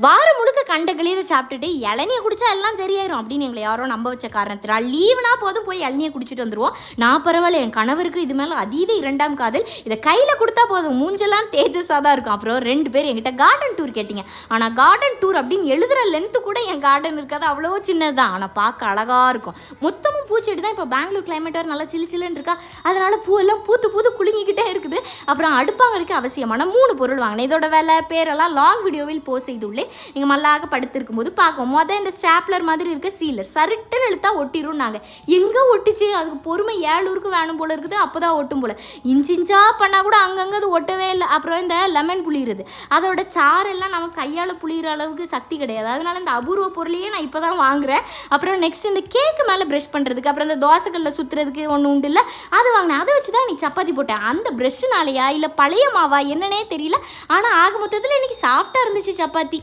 வாரம் முழுக்க கண்ட களியதை சாப்பிட்டுட்டு இளநியை குடிச்சா எல்லாம் சரியாயிரும் அப்படின்னு எங்களை யாரோ நம்ப வச்ச காரணத்தினால் லீவுனா போதும் போய் இளநியை குடிச்சிட்டு வந்துடுவோம். நான் பரவாயில்ல, என் கணவருக்கு இது மேலே அதீத 2ஆம் காதல். இதை கையில் கொடுத்தா போதும் மூஞ்செல்லாம் தேஜஸாக தான் இருக்கும். அப்புறம் 2 பேர் என்கிட்ட கார்டன் டூர் கேட்டிங்க. ஆனால் கார்டன் டூர் அப்படின்னு எழுதுகிற லென்த்து கூட என் கார்டன் இருக்காது, அவ்வளோ சின்னது தான். ஆனால் பார்க்க அழகாக இருக்கும். மொத்தமும் பூச்செடி தான். இப்போ பெங்களூர் கிளைமேட் வேறு நல்லா சில்லுன்னு இருக்கா, அதனால் பூவெல்லாம் பூத்து குலுங்கிக்கிட்டே இருக்குது. அப்புறம் அடுப்பாங்கறதுக்கு அவசியமான 3 பொருள் வாங்கினேன். இதோட வேலை பேரெல்லாம் லாங் வீடியோவில் போஸ்ட் செய்துள்ளேன். நீங்கள் மல்லாக படுத்திருக்கும் போது பார்க்கும் இந்த ஸ்டாப்லர் மாதிரி இருக்க சீலர் சருட்டுன்னு இழுத்தா ஒட்டிடும். நாங்கள் எங்கே ஒட்டிச்சு, அதுக்கு பொறுமை 7 ஊருக்கு வேணும் போல இருக்குது. அப்போ தான் ஒட்டும் போல். இன்ச்சிஞ்சா பண்ணால் கூட அங்கங்கே அது ஒட்டவே இல்லை. அப்புறம் இந்த லெமன் புளிகிறது, அதோட சாரெல்லாம் நம்ம கையால் புளிகிற அளவுக்கு சக்தி கிடையாது. அதனால இந்த அபூர்வ பொருளையே நான் இப்போ தான் வாங்குறேன். அப்புறம் நெக்ஸ்ட் இந்த கேக்கு மேலே ப்ரஷ் பண்ணுறதுக்கு, அப்புறம் இந்த தோசைகளில் சுற்றுறதுக்கு ஒன்று உண்டு இல்லை, அது வாங்கினேன். அதை வச்சு தான் இன்றைக்கி சப்பாத்தி போட்டேன். அந்த ப்ரெஷ்ஷுனாலையா இல்லை பழைய மாவா என்னன்னே தெரியல, ஆனால் ஆக மொத்தத்தில் இன்றைக்கி சாஃப்டாக இருந்துச்சு சப்பாத்தி.